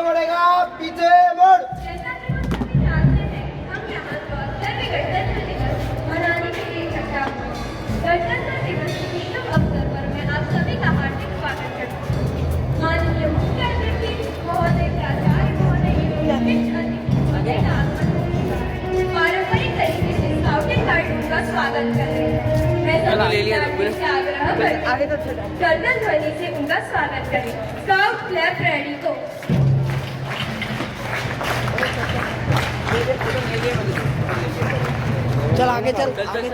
पीछे मुड़ेगा, पीछे मुड़। मनाने के लिए इकट्ठा हुए। गणतंत्र दिवस के शुभ अवसर पर मैं आप सभी का हार्दिक स्वागत करती हूँ। माननीय मुख्य अतिथि महोदय, प्राचार्य महोदय एवं विशिष्ट अतिथि का पारंपरिक तरीके से स्काउटिंग गाइडों का स्वागत कर रहे हैं। मैं सभी विद्यार्थियों से आग्रह करती हूँ गर्दन ध्वनि से उनका स्वागत करें। स्काउट क्लैप रेडी तो चल आगे चल आगे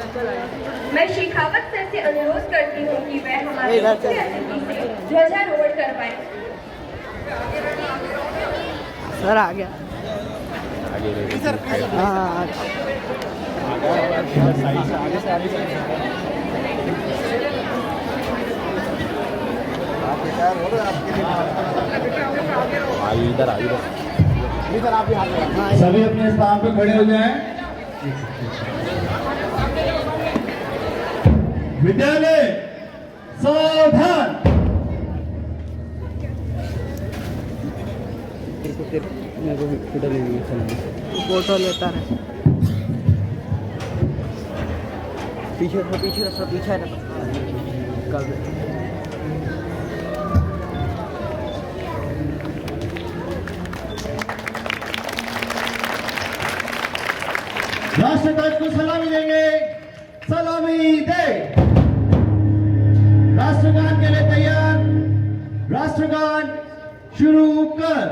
मैं शेखावत सर से अनुरोध करती हूँ कि वह हमारे मुख्य अतिथि से ध्वजारोहण करवाएं। सर आ गया हाँ इधर आप सभी अपने स्थान पर खड़े हो जाएं। विद्यालय सावधान। फोटो लेता रहे पीछे रखो पीछे रखो राष्ट्रध्वज को सलामी देंगे। सलामी दे। राष्ट्रगान के लिए तैयार। राष्ट्रगान शुरू कर।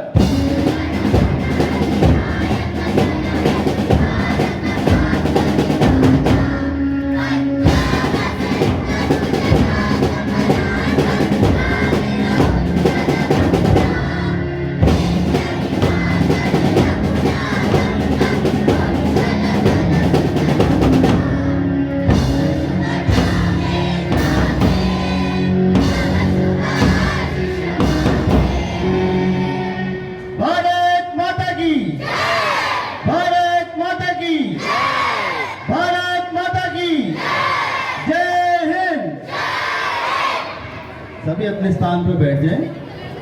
सभी अपने स्थान पर बैठ जाएं।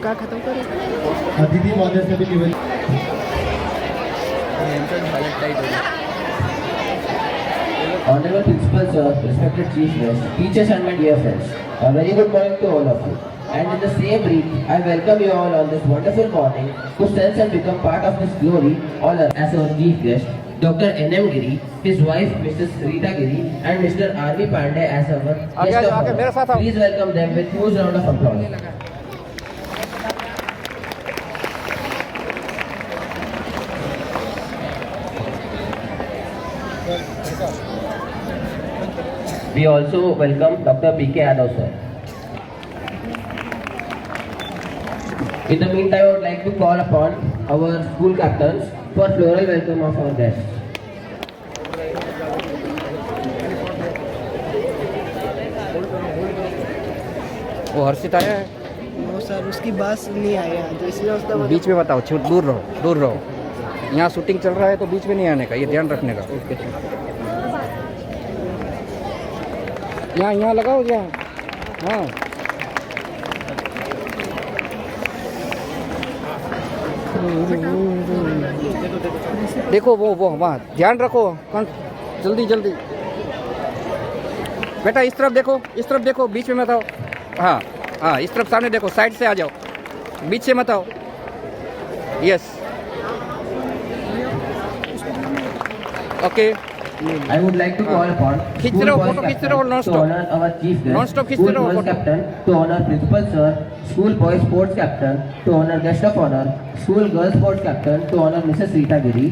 क्या खत्म करें अतिथि महोदय से भी निवेदन। Honorable Principal Sir, respected Chief Guest, teachers and my dear friends, a very good morning to all of you. And in the same breath, I welcome you all on this wonderful morning to sense and become part of this glory, all as our Chief Guest, Dr. N.M. Giri, his wife Mrs. Rita Giri, and Mr. R.V. Pandey as our guest of honor. Please welcome them with huge round of applause. We also welcome Dr. P.K. Yadav sir. In the meantime, I would like to call upon our school captains for floral welcome of our guests. वो हर्षित आया है वो sir उसकी बस नहीं आई है तो इसलिए उसका बीच में बताओ, दूर रहो। यहाँ शूटिंग चल रहा है तो बीच में नहीं आने का, ये ध्यान रखने का। यहाँ लगाओ यहाँ। हाँ देखो वो वहाँ ध्यान रखो। जल्दी बेटा इस तरफ देखो, बीच में मत आओ। हाँ इस तरफ सामने देखो, साइड से आ जाओ, बीच से मत आओ। Yes okay. I would like to call upon खींच रहे हो, फोटो खींच रहे हो to honor our chief guest, Non-stop खींच school रहे हो boys photo. captain to honor principal sir, school boys sports captain to honor guest of honor, school girls sports captain to honor Mrs. Rita Giri,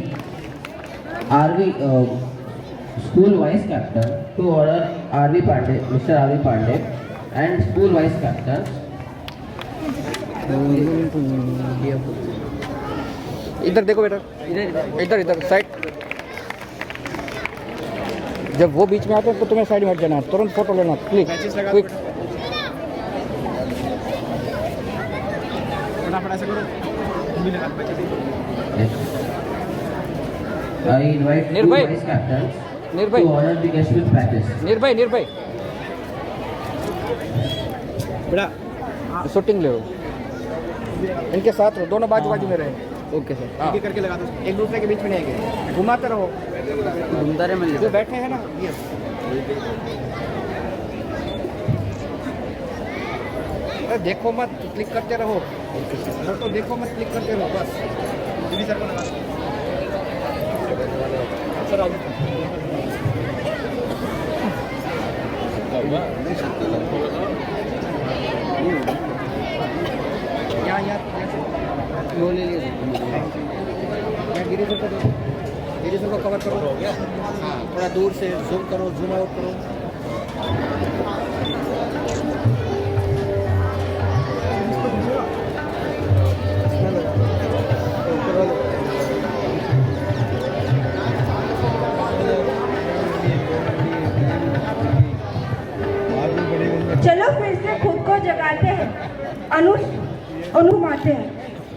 school vice captain to honor R.V. Pandey, Mr. R.V. Pandey, and school vice captain. इधर देखो बेटा, इधर side. जब वो बीच में आते हैं तो तुम्हें साइड में हट जाना, तुरंत फोटो लेना। Quick I invite two Nearby. vice captains Nearby. to honor the guest with practice. निर्भय बेटा शूटिंग ले लो। इनके साथ रहो, दोनों बाजू बाजू में रहे। Okay sir. हाँ। करके लगा दो। एक दूसरे के बीच में नहीं गए, घुमाते रहो। घूमता रहे मिल जो बैठे हैं ना ये अरे देखो मत, क्लिक करते रहो। फोटो देखो मत, क्लिक करते रहो बस। सर को लगा सर आओ। यहाँ वो ले लिया गिरीश को कवर करो। हो गया। हाँ, थोड़ा दूर से जूम करो, जूम आउट करो। चलो फिर से खुद को जगाते हैं, अनुमाते हैं।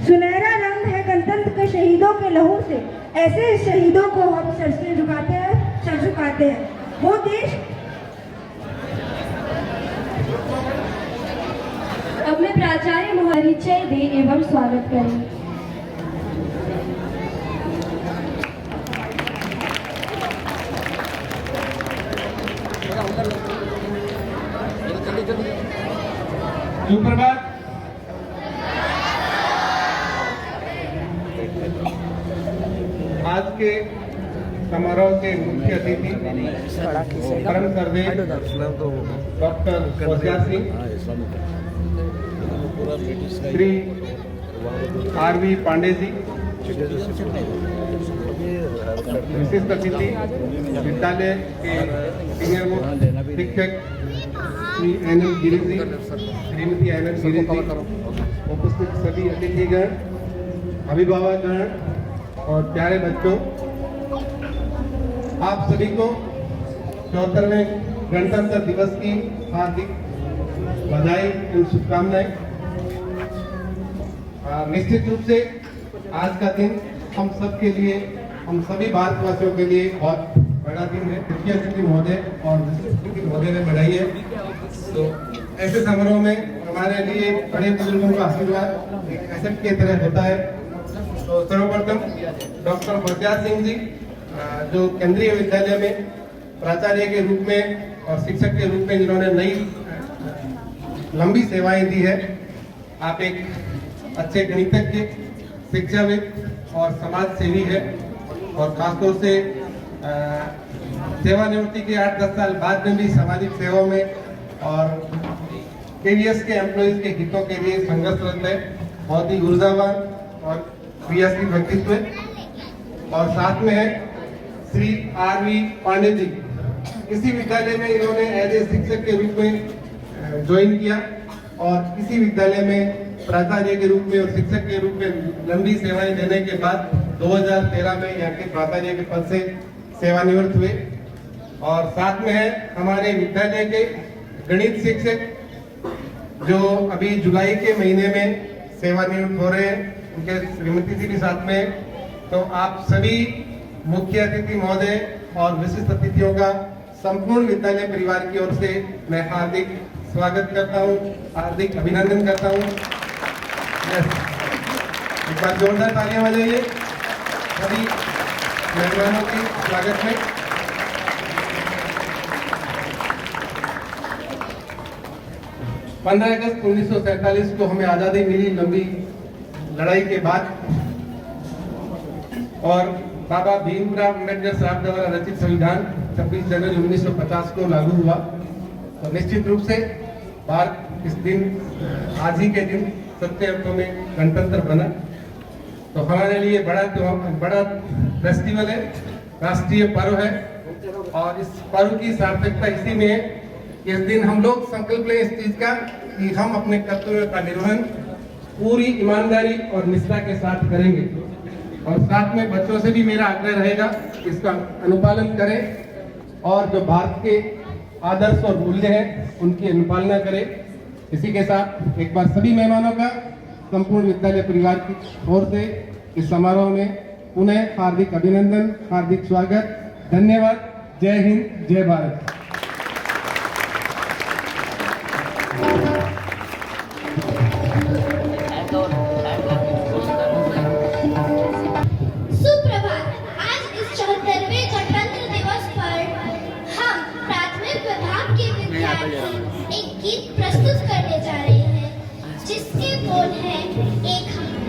सुनहरा रंग है गणतंत्र के शहीदों के लहू से, ऐसे शहीदों को हम सर से झुकाते हैं, सर झुकाते हैं। वो देश अब मैं प्राचार्य परिचय दे एवं स्वागत करें। सुप्रभात। आज के समारोह के मुख्य अतिथि परम सर्वे डॉक्टर होशियार सिंह, श्री आर.वी. पांडे जी, विशिष्ट अतिथि विद्यालय के सीनियर मुख्य शिक्षक श्री एन.एम. गिरी जी, श्रीमती एन.एम. गिरी जी, उपस्थित सभी अतिथिगण, अभिभावकगण और प्यारे बच्चों, आप सभी को 74वें गणतंत्र दिवस की हार्दिक बधाई एवं शुभकामनाएं। निश्चित रूप से आज का दिन हम सब के लिए, हम सभी भारतवासियों के लिए बहुत बड़ा दिन है। मुख्य अतिथि महोदय और विशिष्ट अतिथि महोदय ने बढ़ाई है। तो ऐसे समारोह में हमारे लिए बड़े बुजुर्गों का आशीर्वाद एक एसेट की तरह होता है। तो सर्वप्रथम डॉक्टर होशियार सिंह जी, जो केंद्रीय विद्यालय में प्राचार्य के रूप में और शिक्षक के रूप में जिन्होंने नई लंबी सेवाएं दी है, आप एक अच्छे गणितज्ञ, शिक्षाविद और समाज सेवी है। और खासतौर से सेवानिवृत्ति के 8-10 साल बाद में भी सामाजिक सेवा में और केवीएस के एम्प्लॉइज के हितों के लिए संघर्षरत है। बहुत ही ऊर्जावान और क्रियाशील व्यक्तित्व है। और साथ में है श्री आर.वी. पांडे जी। इसी विद्यालय में इन्होंने एज ए शिक्षक के रूप में ज्वाइन किया और इसी विद्यालय में प्राचार्य के रूप में और शिक्षक के रूप में लंबी सेवाएं देने के बाद 2013 में यहाँ के प्राचार्य के पद से सेवानिवृत्त हुए। और साथ में है हमारे विद्यालय के गणित शिक्षक, जो अभी जुलाई के महीने में सेवानिवृत्त हो रहे हैं, उनके श्रीमती जी भी साथ में। तो आप सभी मुख्य अतिथि महोदय और विशिष्ट अतिथियों का संपूर्ण विद्यालय परिवार की ओर से मैं हार्दिक स्वागत करता हूं, हार्दिक अभिनंदन करता हूं। एक बार जोरदार तालियां बजाइए सभी मेहमानों के स्वागत में। पंद्रह अगस्त 1947 को हमें आजादी मिली, लंबी लड़ाई के बाद, और बाबा भीमराव अम्बेडकर साहब द्वारा रचित संविधान 26 जनवरी 1950 को लागू हुआ। तो निश्चित रूप से भारत इस दिन, आज ही के दिन 7 अक्टूबर में गणतंत्र बना। तो हमारे लिए बड़ा फेस्टिवल है, राष्ट्रीय पर्व है। और इस पर्व की सार्थकता इसी में है, इस दिन हम लोग संकल्प लें इस चीज का कि हम अपने कर्तव्य का निर्वहन पूरी ईमानदारी और निष्ठा के साथ करेंगे। और साथ में बच्चों से भी मेरा आग्रह रहेगा कि इसका अनुपालन करें और जो भारत के आदर्श और मूल्य हैं उनकी अनुपालना करें। इसी के साथ एक बार सभी मेहमानों का संपूर्ण विद्यालय परिवार की ओर से इस समारोह में पुनः हार्दिक अभिनंदन, हार्दिक स्वागत, धन्यवाद। जय हिंद, जय भारत। And करने जा रहे हैं, जिसके बोल है एक हमारा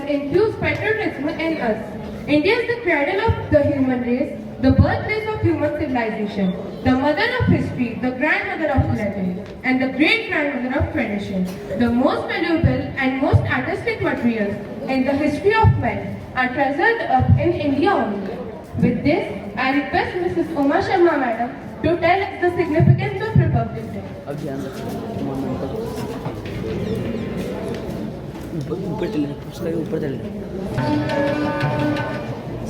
has infused patriotism in us. India is the cradle of the human race, the birthplace of human civilization, the mother of history, the grandmother of legend, and the great-grandmother of tradition. The most valuable and most artistic materials in the history of man are treasured up in India only. With this, I request Mrs. Uma Sharma Madam to tell us the significance of Republic Day. अब ध्यान रखो ऊपर चले उसका ऊपर चले।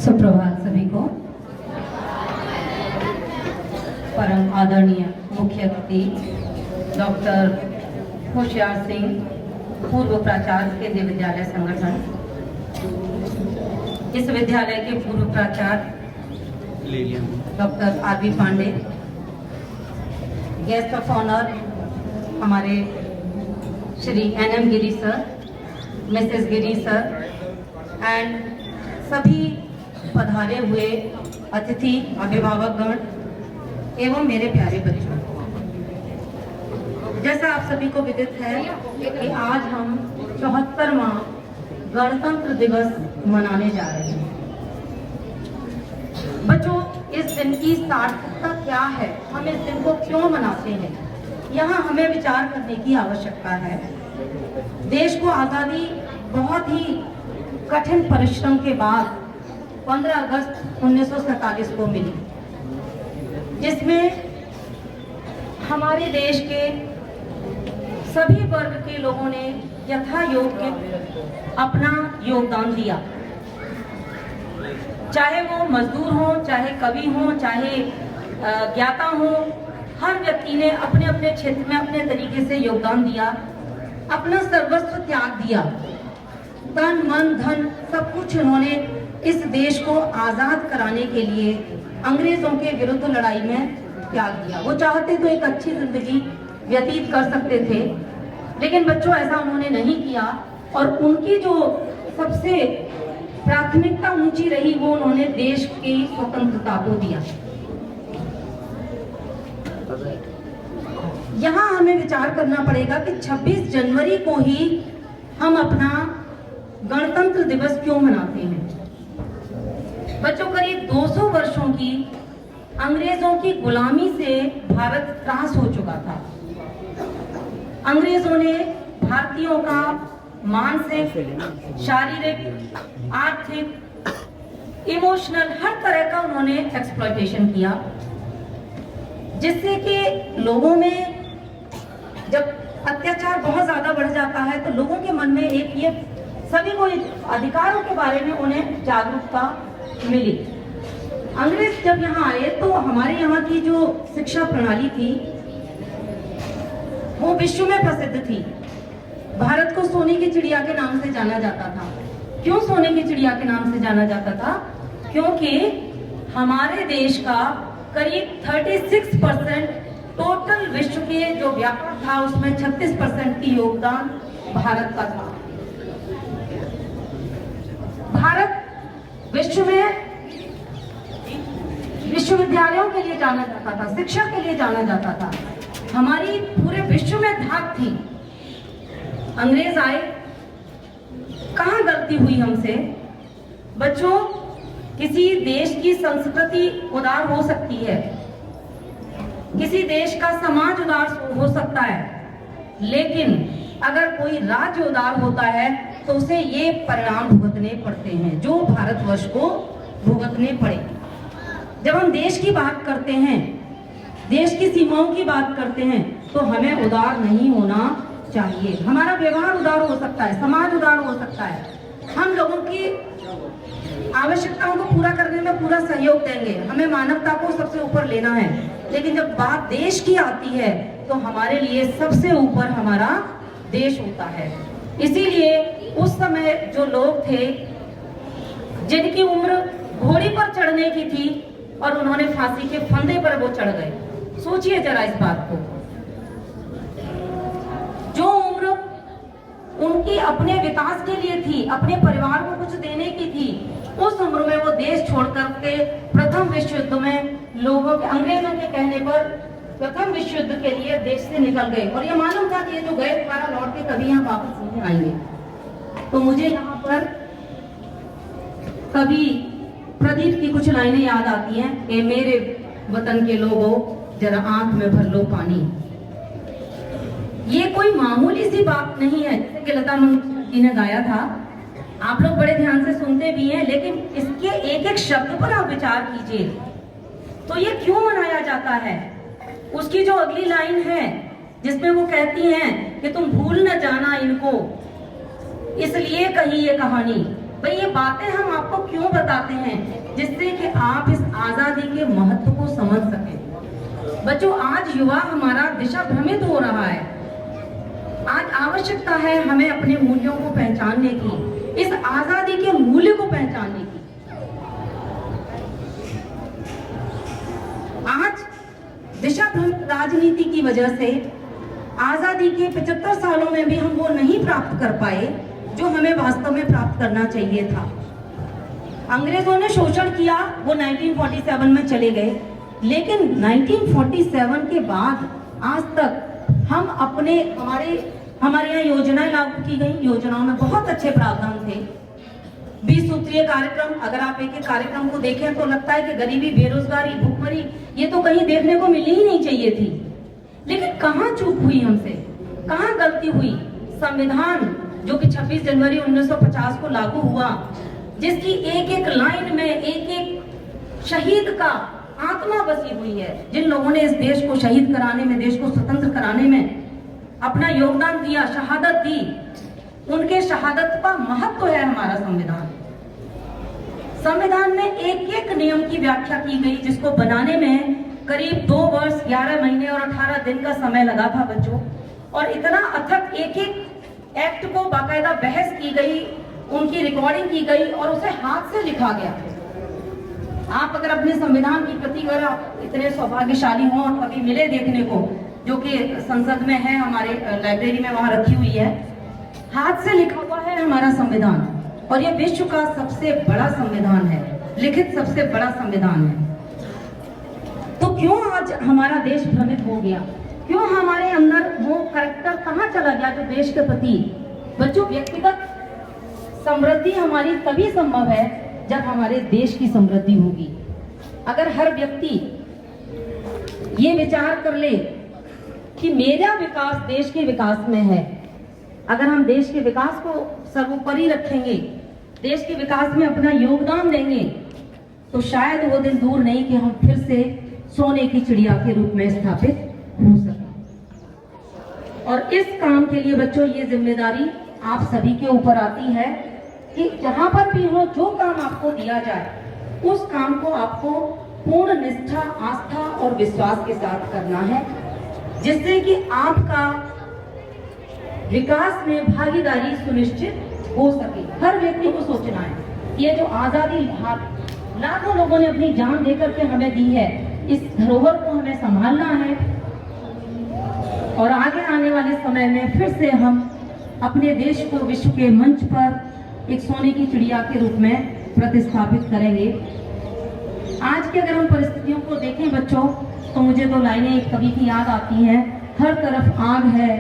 सुप्रभात सभी को। परम आदरणीय मुख्य अतिथि डॉक्टर होशियार सिंह, पूर्व प्राचार्य केंद्रीय विद्यालय संगठन, इस विद्यालय के पूर्व प्राचार्य doctor R B. Pandey, guest of honour हमारे Shri N.M. Giri sir, Mrs Giri sir and सभी पधारे हुए अतिथि अभिभावकगण एवं मेरे प्यारे बच्चों, जैसा आप सभी को विदित है कि आज हम 74वां गणतंत्र दिवस मनाने जा रहे हैं। बच्चों, इस दिन की सार्थकता क्या है, हम इस दिन को क्यों मनाते हैं, यहाँ हमें विचार करने की आवश्यकता है। देश को आज़ादी बहुत ही कठिन परिश्रम के बाद 15 अगस्त 1947 को मिली, जिसमें हमारे देश के सभी वर्ग के लोगों ने यथा योग्य अपना योगदान दिया। चाहे वो मजदूर हो, चाहे कवि हो, चाहे ज्ञाता हो, हर व्यक्ति ने अपने अपने क्षेत्र में अपने तरीके से योगदान दिया, अपना सर्वस्व त्याग दिया, तन मन धन सब कुछ उन्होंने इस देश को आजाद कराने के लिए अंग्रेजों के विरुद्ध लड़ाई में त्याग दिया। वो चाहते तो एक अच्छी जिंदगी व्यतीत कर सकते थे, लेकिन बच्चों ऐसा उन्होंने नहीं किया और उनकी जो सबसे प्राथमिकता ऊंची रही वो उन्होंने देश की स्वतंत्रता को दिया। यहाँ हमें विचार करना पड़ेगा कि 26 जनवरी को ही हम अपना गणतंत्र दिवस क्यों मनाते हैं। बच्चों, करीब 200 वर्षों की अंग्रेजों की गुलामी से भारत त्रास हो चुका था। अंग्रेजों ने भारतीयों का मानसिक, शारीरिक, आर्थिक, इमोशनल हर तरह का उन्होंने एक्सप्लॉयटेशन किया, जिससे कि लोगों में जब अत्याचार बहुत ज्यादा बढ़ जाता है तो लोगों के मन में एक ये सभी को अधिकारों के बारे में उन्हें जागरूकता मिली। अंग्रेज जब यहाँ आए तो हमारे यहाँ की जो शिक्षा प्रणाली थी वो विश्व में प्रसिद्ध थी। भारत को सोने की चिड़िया के नाम से जाना जाता था। क्यों सोने की चिड़िया के नाम से जाना जाता था? क्योंकि हमारे देश का करीब 36% टोटल विश्व के जो व्यापार था उसमें 36% की योगदान भारत का था। भारत विश्व में विश्वविद्यालयों के लिए जाना जाता था, शिक्षा के लिए जाना जाता था, हमारी पूरे विश्व में धाक थी। अंग्रेज आए, कहाँ गलती हुई हमसे? बच्चों, किसी देश की संस्कृति उदार हो सकती है, किसी देश का समाज उदार हो सकता है, लेकिन अगर कोई राज्य उदार होता है तो उसे ये परिणाम भुगतने पड़ते हैं जो भारतवर्ष को भुगतने पड़े। जब हम देश की बात करते हैं, देश की सीमाओं की बात करते हैं, तो हमें उदार नहीं होना चाहिए। हमारा व्यवहार उदार हो सकता है, समाज उदार हो सकता है, हम लोगों की आवश्यकताओं को पूरा करने में पूरा सहयोग देंगे, हमें मानवता को सबसे ऊपर लेना है, लेकिन जब बात देश की आती है तो हमारे लिए सबसे ऊपर हमारा देश होता है। इसीलिए उस समय जो लोग थे जिनकी उम्र घोड़ी पर चढ़ने की थी और उन्होंने फांसी के फंदे पर वो चढ़ गए, सोचिए जरा इस बात को। जो उम्र उनकी अपने विकास के लिए थी, अपने परिवार को कुछ देने की थी, उस उम्र में वो देश छोड़कर के प्रथम विश्व युद्ध में लोगों के, अंग्रेजों के कहने पर प्रथम विश्व युद्ध के लिए देश से निकल गए और ये मालूम था कि ये जो गए दोबारा लौट के कभी यहाँ वापस नहीं आएंगे। तो मुझे यहाँ पर कभी प्रदीप की कुछ लाइनें याद आती हैं, ए मेरे वतन के लोगों जरा आंख में भर लो पानी। ये कोई मामूली सी बात नहीं है, जैसे कि लता मंगेशकर जी ने गाया था। आप लोग बड़े ध्यान से सुनते भी हैं, लेकिन इसके एक एक शब्द पर आप विचार कीजिए। तो ये क्यों मनाया जाता है? उसकी जो अगली लाइन है जिसमें वो कहती हैं कि तुम भूल न जाना इनको, इसलिए कही ये कहानी। भाई ये बातें हम आपको क्यों बताते हैं? जिससे कि आप इस आजादी के महत्व को समझ सकें। बच्चों, आज युवा हमारा दिशा भ्रमित हो रहा है। आज आवश्यकता है हमें अपने मूल्यों को पहचानने की, इस आजादी के मूल्य को पहचानने की। आज दिशा भ्रमित राजनीति की वजह से आजादी के 75 सालों में भी हम वो नहीं प्राप्त कर पाए जो हमें वास्तव में प्राप्त करना चाहिए था। अंग्रेजों ने शोषण किया, वो 1947 में चले गए, लेकिन 1947 के बाद आज तक हम हमारे यहाँ योजनाएं लागू की गई। योजनाओं में बहुत अच्छे प्रावधान थे। 20 सूत्रीय कार्यक्रम, अगर आप एक एक कार्यक्रम को देखें तो लगता है कि गरीबी, बेरोजगारी, भूखमरी ये तो कहीं देखने को मिलनी ही नहीं चाहिए थी। लेकिन कहाँ चूक हुई हमसे, कहाँ गलती हुई? संविधान जो कि 26 जनवरी 1950 को लागू हुआ, जिसकी एक एक लाइन में एक एक शहीद का आत्मा बसी हुई है, जिन लोगों ने इस देश को शहीद कराने में, देश को स्वतंत्र कराने में अपना योगदान दिया, शहादत दी, उनके शहादत का महत्व है हमारा संविधान। संविधान में एक एक नियम की व्याख्या की गई, जिसको बनाने में करीब 2 वर्ष 11 महीने और 18 दिन का समय लगा था बच्चों। और इतना अथक एक एक एक्ट को बाकायदा बहस की गई, उनकी रिकॉर्डिंग की गई और उसे हाथ से लिखा गया। आप अगर अपने संविधान की प्रति अगर आप इतने सौभाग्यशाली हों और कभी मिले देखने को, जो कि संसद में है, हमारे लाइब्रेरी में वहां रखी हुई है, हाथ से लिखा हुआ है हमारा संविधान। और यह विश्व का सबसे बड़ा संविधान है, लिखित सबसे बड़ा संविधान है। तो क्यों आज हमारा देश भ्रमित हो गया? क्यों हमारे अंदर वो कैरेक्टर कहाँ चला गया जो देश के प्रति? बच्चों, व्यक्तिगत समृद्धि हमारी तभी संभव है जब हमारे देश की समृद्धि होगी। अगर हर व्यक्ति ये विचार कर ले कि मेरा विकास देश के विकास में है, अगर हम देश के विकास को सर्वोपरि रखेंगे, देश के विकास में अपना योगदान देंगे, तो शायद वो दिन दूर नहीं कि हम फिर से सोने की चिड़िया के रूप में स्थापित हो सके। और इस काम के लिए बच्चों ये जिम्मेदारी आप सभी के ऊपर आती है कि जहां पर भी हो, जो काम आपको दिया जाए, उस काम को आपको पूर्ण निष्ठा, आस्था और विश्वास के साथ करना है, जिससे कि आपका विकास में भागीदारी सुनिश्चित हो सके। हर व्यक्ति को सोचना है, ये जो आजादी लाखों लोगों ने अपनी जान देकर के हमें दी है, इस धरोहर को हमें संभालना है और आगे आने वाले समय में फिर से हम अपने देश को विश्व के मंच पर एक सोने की चिड़िया के रूप में प्रतिस्थापित करेंगे। आज के अगर हम परिस्थितियों को देखें बच्चों, तो मुझे 2 लाइनें एक कवि की याद आती हैं। हर तरफ आग है,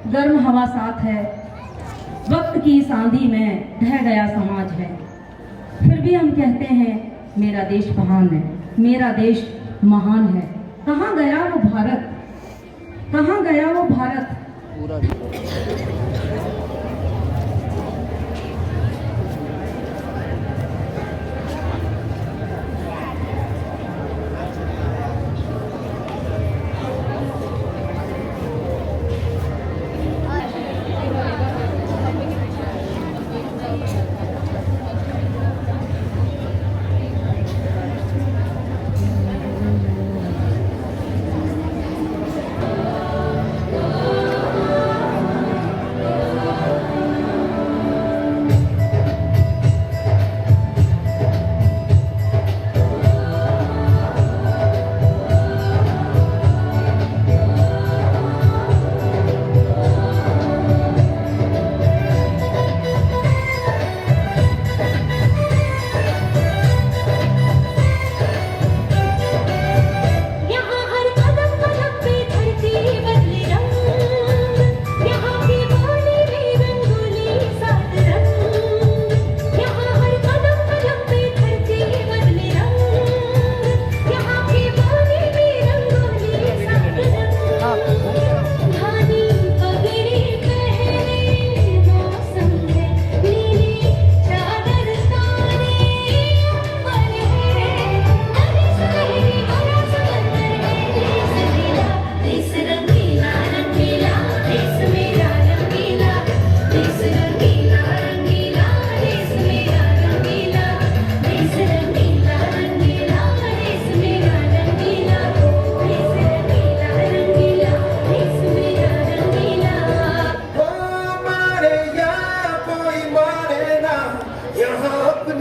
गर्म हवा साथ है, वक्त की इस आंधी में ढह गया समाज है, फिर भी हम कहते हैं मेरा देश महान है, मेरा देश महान है। कहाँ गया वो भारत, कहाँ गया वो भारत?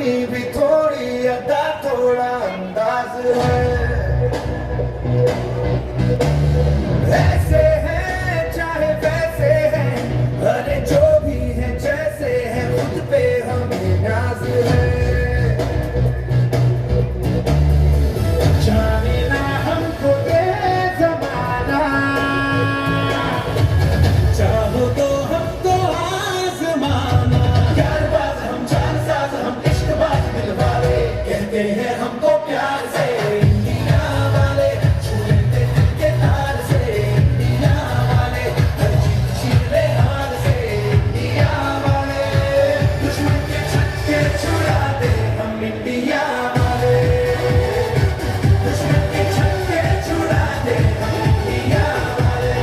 अपनी भी थोड़ी अदा थोड़ा अंदाज है। ऐसे हैं चाहे वैसे हैं, अरे जो भी है जैसे है, खुद पे हमें नाज है। जाने ना हमको ये जमाना, चाहो तो हमको आजमाना। प्यारबाज हम जानसाज हम इश्कबाज दिलवाले, कहते हैं हमको प्यार से इंडिया वाले, छू लेते दिल के तार से इंडिया वाले, हर जीत छीले हार से इंडिया वाले, दुश्मन के छक्के छुड़ा दे हम इंडिया वाले, दुश्मन के छक्के छुड़ा दे हम इंडिया वाले।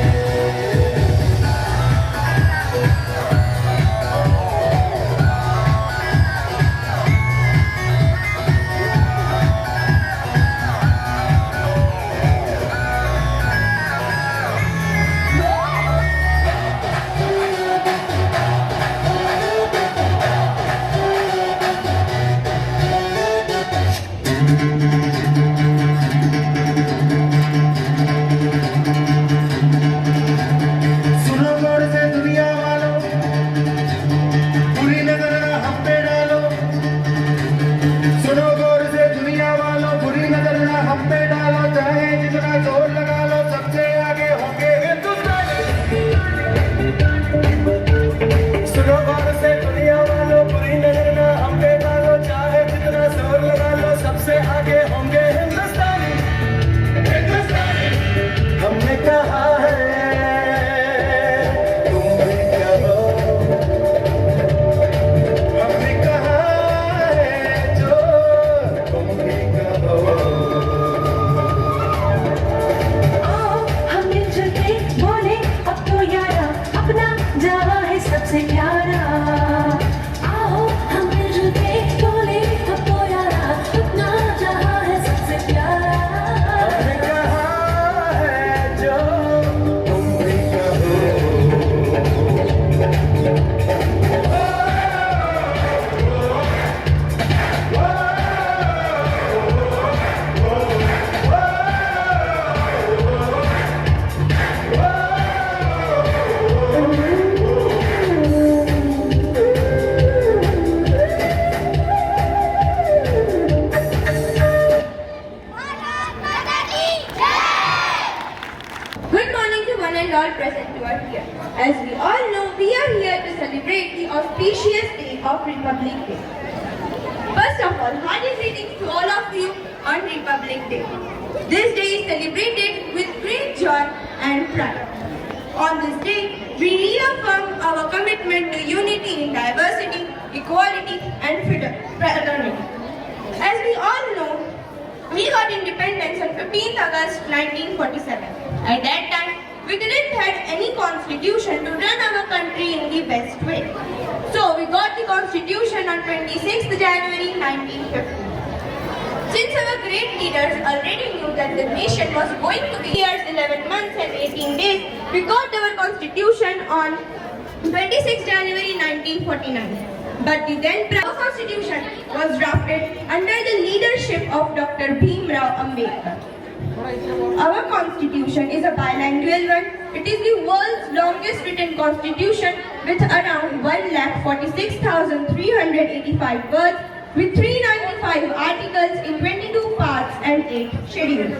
सुनो गौर से दुनिया वालों, बुरी नजर ना हम पे डालो। सुनो गौर से दुनिया वालों, बुरी नजर ना हम पे डालो, चाहे जितना जोर लगा लो, सबसे आगे होंगे हिंदुस्तानी। सुनो गौर से दुनिया वालों, बुरी नजर ना हम पे डालो, चाहे जितना जोर लगा लो, सबसे आगे होंगे हिंदुस्तानी। हिंदुस्तानी हमने कहा है, तुम भी कहो, हमने कहा है जो तुम भी कहो। आओ हम मिलजुल के बोले अब तो यारा, अपना जहाँ है सबसे प्यारा। आओ हम मिलजुल के बोले अब तो यारा, अपना जहाँ है सबसे प्यारा। हमने कहा है जो तुम भी कहो। Good morning to one and all present who are here. As we all know, we are here to celebrate the auspicious day of Republic Day. First of all, hearty greetings to all of you on Republic Day. This day is celebrated with great joy and pride. On this day, we reaffirm our commitment to unity in diversity, equality, and fraternity. As we all know, we got independence on 15th August 1947. At that time, we didn't have any constitution to run our country in the best way. So we got the constitution on 26th January 1950. Since our great leaders already knew that the nation was going to be years, 11 months and 18 days, we got our constitution on 26th January 1949. But the then constitution was drafted under the leadership of Dr. Bhim Rao Ambedkar. Our constitution is a bilingual one. It is the world's longest written constitution with around 1,46,385 words with 395 articles in 22 parts and 8 schedules.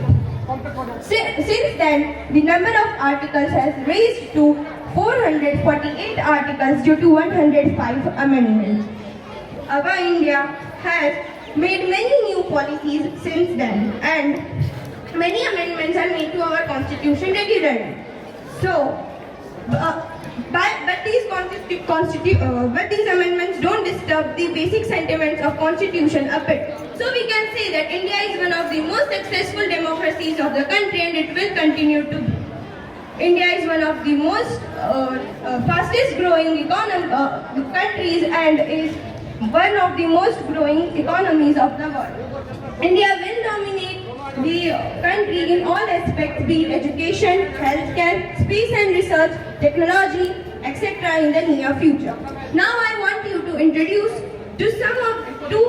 Since then, the number of articles has raised to 448 articles due to 105 amendments. Our India has made many new policies since then, and many amendments are made to our constitution regularly. So, but these amendments don't disturb the basic sentiments of constitution a bit. So we can say that India is one of the most successful democracies of the country, and it will continue to be. India is one of the most fastest growing countries and is one of the most growing economies of the world. India will dominate the country in all aspects, be it education, healthcare, space and research, technology, etc. in the near future. Now I want you to introduce to sum up two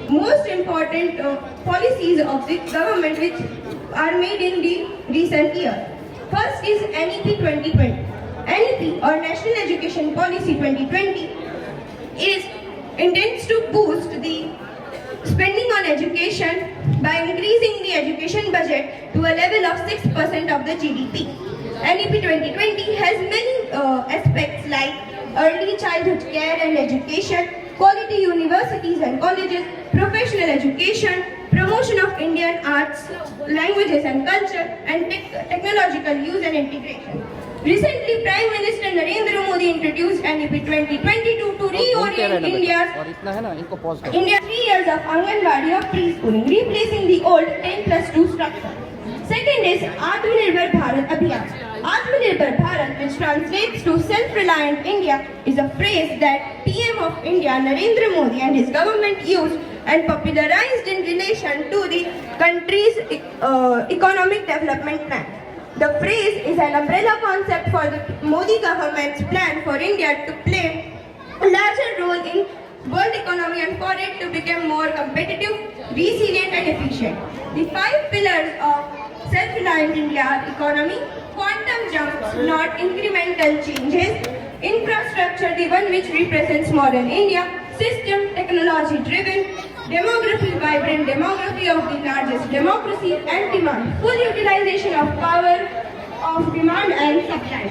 most important policies of the government which are made in the recent year. First is NEP 2020. NEP or National Education Policy 2020 intends to boost the spending on education by increasing the education budget to a level of 6% of the GDP. NEP 2020 has many aspects like early childhood care and education, quality universities and colleges, professional education, promotion of Indian arts, languages and culture, and technological use and integration. Recently, Prime Minister Narendra Modi introduced NEP 2022 to reorient India's और इतना है ना, इनको pause करो. India 3 years of Anganwadi of preschooling, replacing the old 10+2 structure. Second is Atmanirbhar Bharat Abhiyan. Atmanirbhar Bharat, which translates to self-reliant India, is a phrase that PM of India Narendra Modi and his government used and popularized in relation to the country's economic development plan. The phrase is an umbrella concept for the Modi government's plan for India to play a larger role in world economy and for it to become more competitive, resilient and efficient. The 5 pillars of self-reliant India are economy, quantum jumps, not incremental changes, infrastructure, the one which represents modern India, system, technology driven, demography, vibrant demography of the largest democracy, and demand, full utilization of power of demand and supply.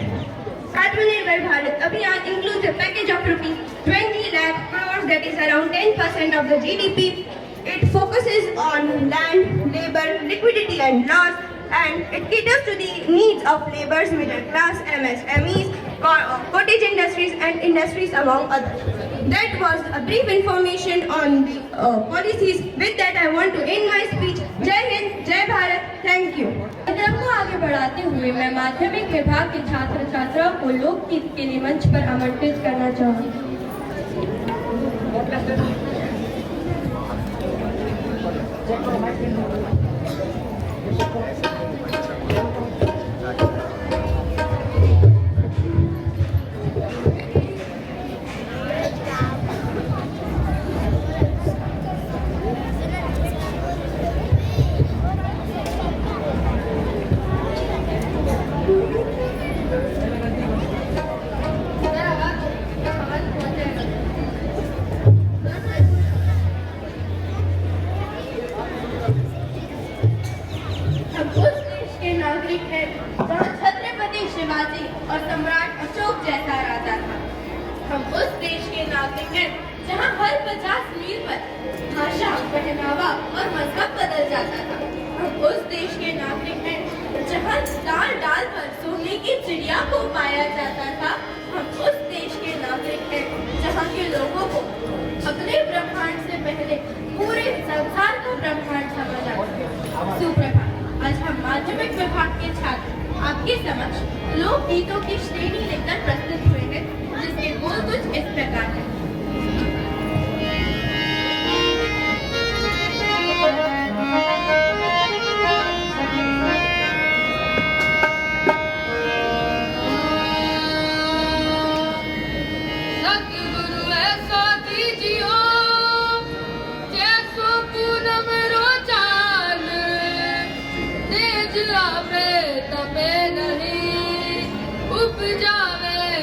Atmanirbhar Bharat Abhiyan includes a package of rupees 20 lakh crores, that is around 10% of the GDP. It focuses on land, labor, liquidity and laws, and it caters to the needs of laborers, middle class, MSMEs, cottage industries and industries among others. That was a brief information on the policies. With that I want to end my speech. Jai Hind, Jai Bharat, thank you. कार्यक्रम को आगे बढ़ाते हुए मैं माध्यमिक विभाग के छात्र छात्राओं को लोकगीत के लिए मंच पर आमंत्रित करना चाहूँगी। और सम्राट अशोक जैसा राजा था। हम उस देश के नागरिक हैं जहां हर 50 मील पर भाषा, पहनावा और मजहब बदल जाता था। हम उस देश के नागरिक हैं जहां डाल डाल पर सोने की चिड़िया को पाया जाता था। हम उस देश के नागरिक हैं जहां के लोगों को अगले ब्रह्मांड से पहले पूरे संसार का ब्रह्मांड समझ आता। सुप्रभात। आज हम माध्यमिक विभाग के छात्र आपके समक्ष लोक गीतों की श्रेणी लेकर प्रस्तुत हुए हैं, जिसके बोल कुछ इस प्रकार हैं। सतगुरु ऐसा कीजियो जैसो पूनम रोचान, तेज आवे तपे नहीं उपजावे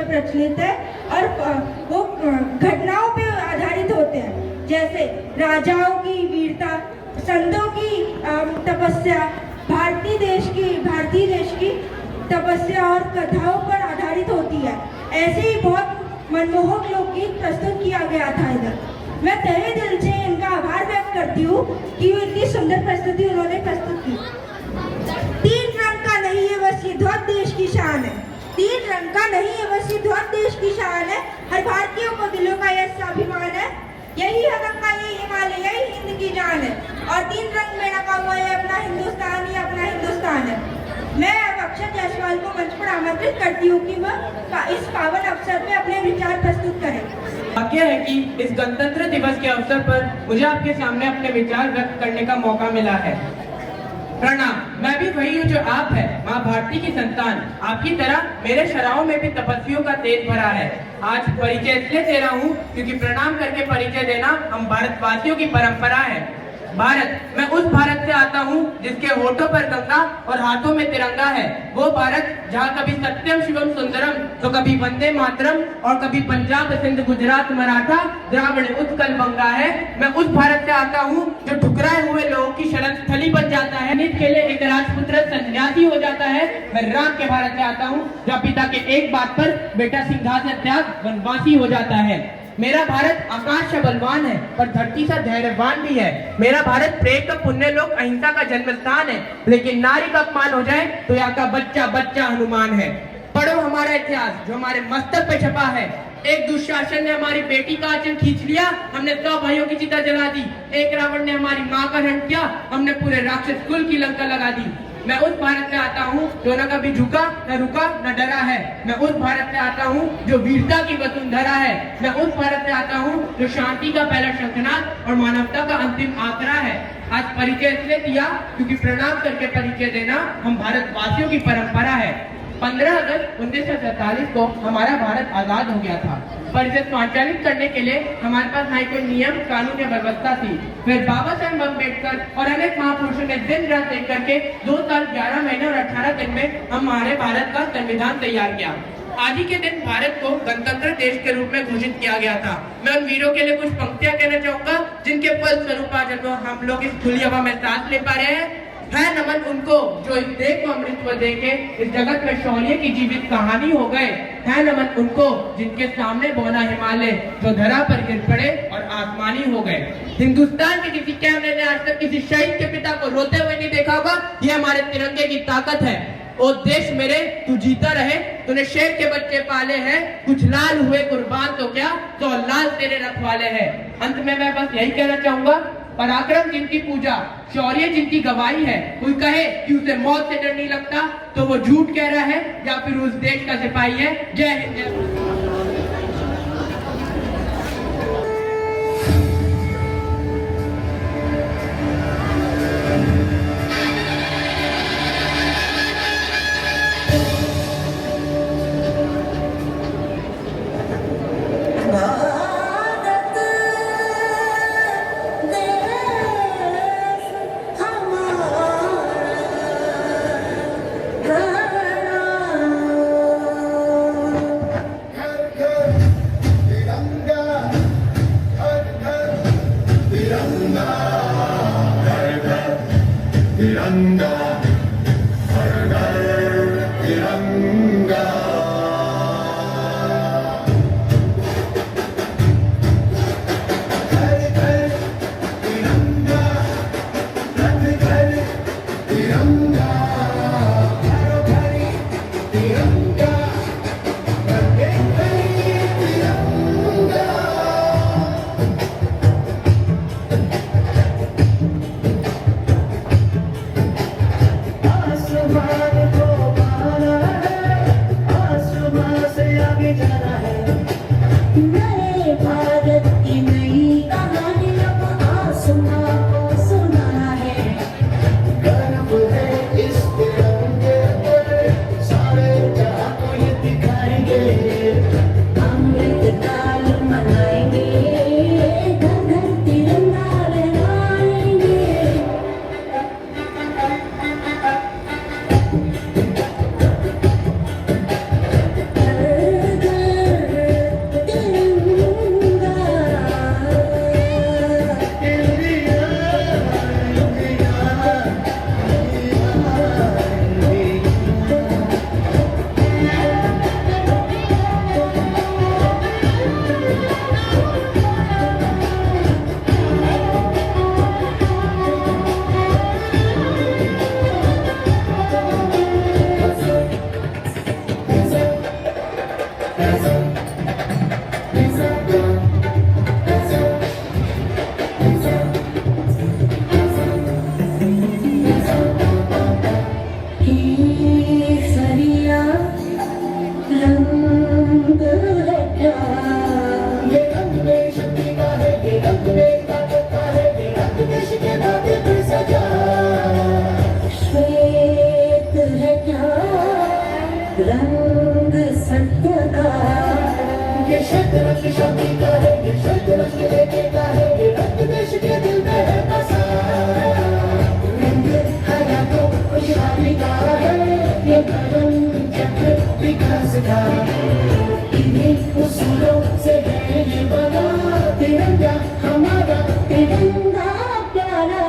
प्रचलित है और वो घटनाओं पे आधारित होते हैं, जैसे राजाओं की वीरता, संतों की तपस्या, भारतीय देश की तपस्या और कथाओं पर आधारित होती है। ऐसे ही बहुत मनमोहक लोकगीत प्रस्तुत किया गया था इधर। मैं तहे दिल से इनका आभार व्यक्त करती हूँ कि वो इतनी सुंदर प्रस्तुति उन्होंने प्रस्तुत की। तीन रंग का नहीं है बस ये ध्वज देश की शान है, तीन रंग का नहीं है बस ये ध्वज देश की शान है, हर भारतीयों को दिलों का यह स्वाभिमान है, यही है गंगा, यही हिमालय, यही हिंद की जान है, और तीन रंग में रखा हुआ है अपना हिंदुस्तान, ही अपना हिंदुस्तान है। मैं अब अक्षत जायसवाल को मंच पर आमंत्रित करती हूँ कि वह इस पावन अवसर में अपने विचार प्रस्तुत करें। भाग्य है कि इस गणतंत्र दिवस के अवसर पर मुझे आपके सामने अपने विचार व्यक्त करने का मौका मिला है। प्रणाम, मैं भी वही हूँ जो आप है, माँ भारती की संतान। आपकी तरह मेरे शराओं में भी तपस्वियों का तेज भरा है। आज परिचय इसलिए दे रहा हूँ क्योंकि प्रणाम करके परिचय देना हम भारतवासियों की परंपरा है। भारत, मैं उस भारत से आता हूँ जिसके होठों पर गंगा और हाथों में तिरंगा है। वो भारत जहाँ कभी सत्यम शिवम सुंदरम तो कभी वंदे मातरम और कभी पंजाब सिंध गुजरात मराठा द्राविड़ उत्कल बंगा है। मैं उस भारत से आता हूँ जो ठुकराए हुए लोगों की शरण स्थली बन जाता है, नित के लिए एक राजपुत्र सन्यासी हो जाता है। मैं राम के भारत से आता हूँ जहाँ पिता के एक बात पर बेटा सिंहासन त्याग वनवासी हो जाता है। मेरा भारत आकाश से बलवान है पर धरती से धैर्यवान भी है। मेरा भारत प्रेम का पुण्य लोक अहिंसा का जन्म स्थान है, लेकिन नारी का अपमान हो जाए तो यहाँ का बच्चा बच्चा हनुमान है। पढ़ो हमारा इतिहास जो हमारे मस्तक पे छपा है। एक दुशासन ने हमारी बेटी का आंचल खींच लिया, हमने 100 भाइयों की चिता जला दी। एक रावण ने हमारी माँ का हरण किया, हमने पूरे राक्षस कुल की लंका लगा दी। मैं उस भारत से आता हूँ जो न कभी झुका, न रुका, न डरा है। मैं उस भारत से आता हूँ जो वीरता की वसुंधरा है। मैं उस भारत से आता हूँ जो शांति का पहला शंखनाद और मानवता का अंतिम आंकड़ा है। आज परिचय इसलिए दिया क्योंकि प्रणाम करके परिचय देना हम भारतवासियों की परंपरा है। 15 अगस्त 1947 को हमारा भारत आजाद हो गया था। पर इसे संचालित करने के लिए हमारे पास ना ही कोई नियम, कानून या व्यवस्था थी। फिर बाबा साहेब अम्बेडकर और अनेक महापुरुषों ने दिन रात एक करके 2 साल 11 महीने और 18 दिन में हमारे भारत का संविधान तैयार किया। आज ही के दिन भारत को गणतंत्र देश के रूप में घोषित किया गया था। मैं उन वीरों के लिए कुछ पंक्तियां कहना चाहूंगा जिनके फलस्वरूप आज हम लोग इस खुली हवा में सांस ले पा रहे हैं। है नमन उनको जो इस देश को अमृतत्व देके इस जगत में शौर्य की जीवित कहानी हो गए। है नमन उनको जिनके सामने बौना हिमालय जो धरा पर गिर पड़े और आसमानी हो गए। हिंदुस्तान के किसी कैमरे ने आज तक किसी शहीद के पिता को रोते हुए नहीं देखा होगा। ये हमारे तिरंगे की ताकत है। ओ देश मेरे तू जीता रहे, तूने शेर के बच्चे पाले हैं, कुछ लाल हुए कुर्बान तो क्या 100 लाल तेरे रखवाले हैं। अंत में मैं बस यही कहना चाहूंगा, पराक्रम जिनकी पूजा, शौर्य जिनकी गवाही है, कोई कहे कि उसे मौत से डर नहीं लगता तो वो झूठ कह रहा है या फिर उस देश का सिपाही है। जय हिंद, जय तिरंगा हर घर तिरंगा। घर घर तिरंगा, घर घर तिरंगा, घरों घर तिरंगा, घर घर तिरंगा। आसमान को पाना है, आसमान से आगे जाना है। नए भारत की नई कहानी अब आसमान को सुनाना है। गर्व है इस तिरंगे पर, सारे जहां को ये दिखाएंगे। अमृत काल मनाएंगे, घर घर तिरंगा लहराएंगे। केसरिया रंग है क्या? ये रंग में शक्ति का है, ये रंग में ताकत का है, ये रंग देश के नाते पर सजा। श्वेत है क्या? रंग सत्य का। ये श्वेत रंग शांति का है, ये श्वेत रंग लेके का है, ये रंग देश के दिल में है बसा। रंग हरा तो खुशहाली का है, ये धर्म चक्र विकास का। इन्हीं उसूलों से है ये बना तिरंगा हमारा, तिरंगा प्यारा।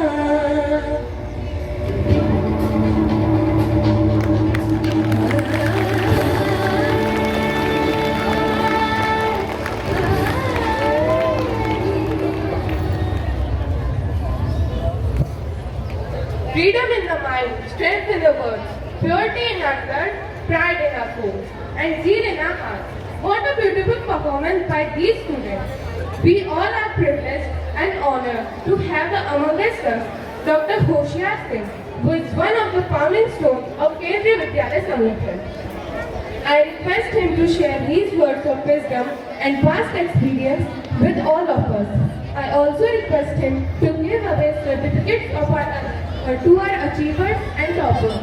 Freedom in the mind, strength in the words, purity in our blood, pride in our soul, and zeal in our hearts. What a beautiful performance by these students. We all are privileged and honored to have among us Dr. Hoshiar Singh, who is one of the founding stones of Kendriya Vidyalaya Sangathan. I request him to share his words of wisdom and past experience with all of us. I also request him to give away certificates to our achievers and toppers.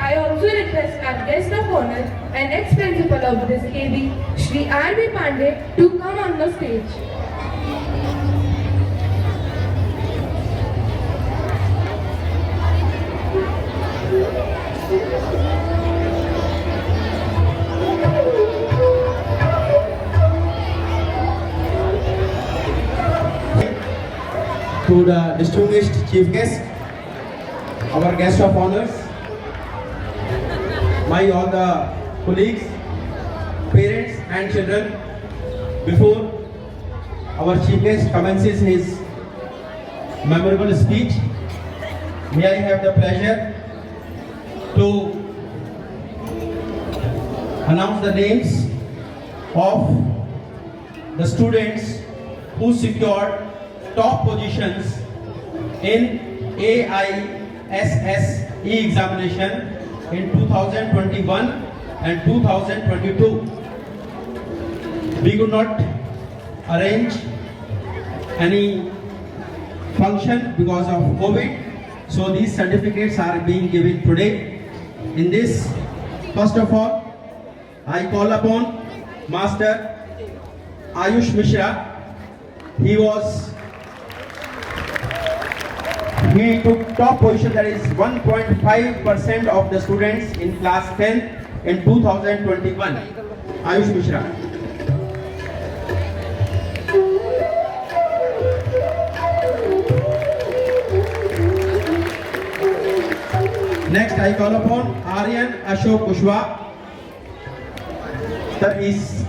I also request our guest of honor and ex-principal of this KB, Shri R.B. Pandey, to come on the stage. To the distinguished chief guest, our guest of honors, my all the colleagues, parents and children, before our chief guest commences his memorable speech, may I have the pleasure to announce the names of the students who secured top positions in AISSE examination in 2021 and 2022. We could not arrange any function because of COVID, so these certificates are being given today. In this, first of all, I call upon Master Ayush Mishra. He took top position, that is 1.5% of the students in class 10 in 2021. Ayush Mishra. Next, I call upon Aryan Ashok Kushwaha. Sir is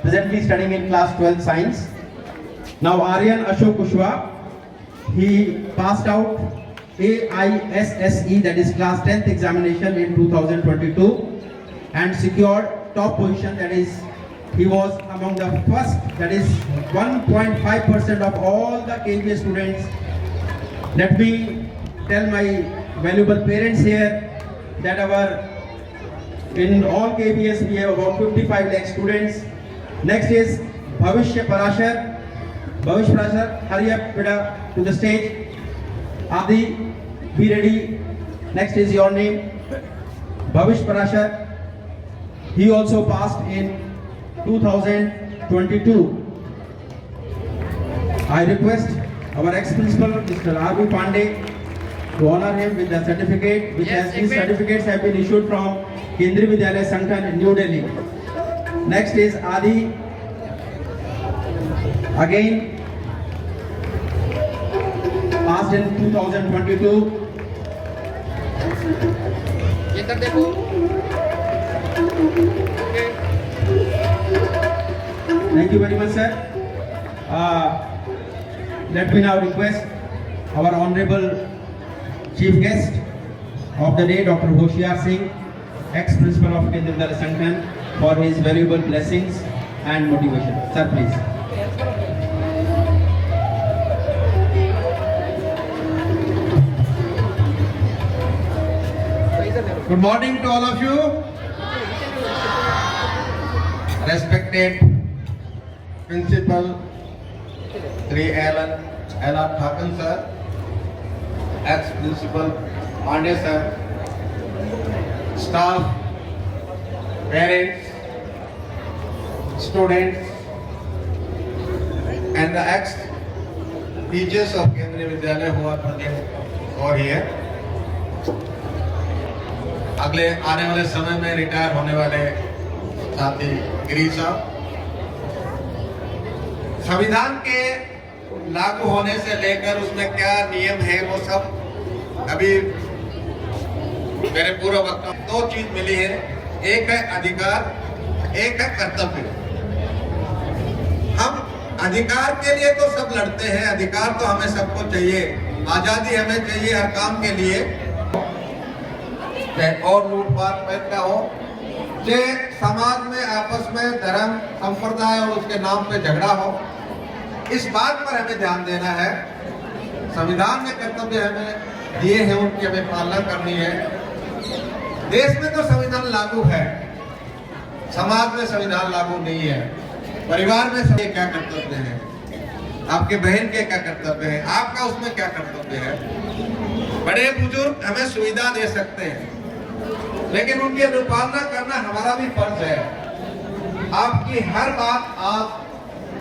presently studying in class 12 science. Now Aryan Ashok Kushwaha, he passed out AISSE, that is class 10th examination in 2022 and secured top position, that is he was among the first, that is 1.5% of all the KBS students. Let me tell my valuable parents here that in all KBS we have about 55 lakh students. Next is Bhavish Parashar. Bhavish Parashar, hurry up beta to the stage. Adi, be ready. Next is your name. Bhavish Parashar. He also passed in 2022. I request our ex-principal, Mr. R.B. Pandey, to honor him with the certificate, which these certificates have been issued from Kendriya Vidyalaya Sanghan in New Delhi. Next is Adi. Again, passed in 2022. Thank you very much, sir. Let me now request our honorable chief guest of the day, Dr. Hoshiar Singh, ex-principal of Kendriya Vidyalaya Sanghan, for his valuable blessings and motivation. Sir, please. Good morning to all of you. Respected Principal Sri L.R. Thakan sir, ex-Principal Pandey sir, staff, parents, students, and the ex-teachers of Kendriya Vidyalaya who are present over here. अगले आने वाले समय में retire होने वाले साथी गिरीश साहब, संविधान के लागू होने से लेकर उसमें क्या नियम है वो सब अभी मेरे पूर्व वक्ता दो चीज मिली है, एक है अधिकार, एक है कर्तव्य। हम अधिकार के लिए तो सब लड़ते हैं, अधिकार तो हमें सबको चाहिए, आजादी हमें चाहिए हर काम के लिए, और लूटपाट पैदा हो, चाहे समाज में आपस में धर्म संप्रदाय और उसके नाम पे झगड़ा हो, इस बात पर हमें ध्यान देना है। संविधान में कर्तव्य हमें दिए हैं, उनकी हमें पालना करनी है। देश में तो संविधान लागू है, समाज में संविधान लागू नहीं है। परिवार में सबके क्या कर्तव्य है, आपके बहन के क्या कर्तव्य है, आपका उसमें क्या कर्तव्य है। बड़े बुजुर्ग हमें सुविधा दे सकते हैं, लेकिन उनकी अनुपालना करना हमारा भी फर्ज है। आपकी हर बात, आप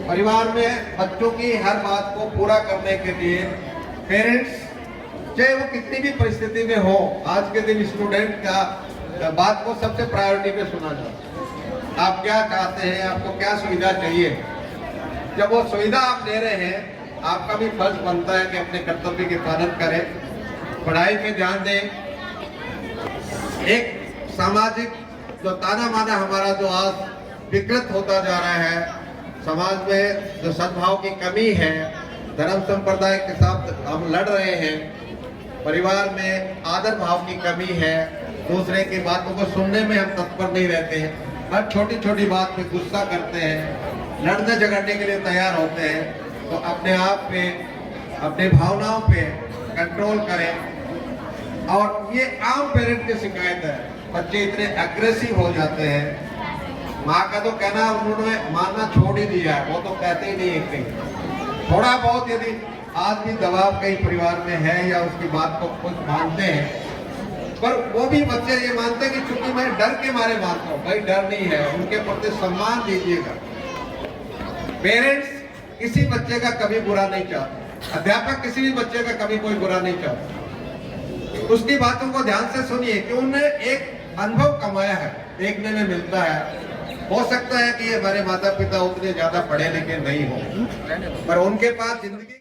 परिवार में बच्चों की हर बात को पूरा करने के लिए पेरेंट्स, चाहे वो कितनी भी परिस्थिति में हो, आज के दिन स्टूडेंट का बात को सबसे प्रायोरिटी पे सुना जाता है। आप क्या चाहते हैं, आपको क्या सुविधा चाहिए। जब वो सुविधा आप ले रहे हैं, आपका भी फर्ज बनता है कि अपने कर्तव्य की पालन करें, पढ़ाई पे ध्यान दें। एक सामाजिक जो ताना माना हमारा जो आज विकृत होता जा रहा है, समाज में जो सद्भाव की कमी है, धर्म संप्रदाय के साथ हम लड़ रहे हैं, परिवार में आदर भाव की कमी है, दूसरे की बातों को सुनने में हम तत्पर नहीं रहते हैं, हर छोटी छोटी बात पे गुस्सा करते हैं, लड़ने झगड़ने के लिए तैयार होते हैं। तो अपने आप पे, अपने भावनाओं पे कंट्रोल करें। और ये आम पेरेंट की शिकायत है, बच्चे इतने एग्रेसिव हो जाते हैं। माँ का तो कहना उन्होंने मानना छोड़ ही दिया है, वो तो कहते ही नहीं है कहीं। थोड़ा बहुत यदि आज भी दबाव कई परिवार में है या उसकी बात को कुछ मानते हैं, पर वो भी बच्चे ये मानते हैं कि चूंकि मैं डर के मारे मानता हूँ। भाई डर नहीं है, उनके प्रति सम्मान दीजिएगा। पेरेंट्स किसी बच्चे का कभी बुरा नहीं चाहते, अध्यापक किसी भी बच्चे का कभी कोई बुरा नहीं चाहता। उसकी बातों को ध्यान से सुनिए कि उन्होंने एक अनुभव कमाया है, देखने में मिलता है। हो सकता है कि ये हमारे माता पिता उतने ज्यादा पढ़े लिखे नहीं हो, पर उनके पास जिंदगी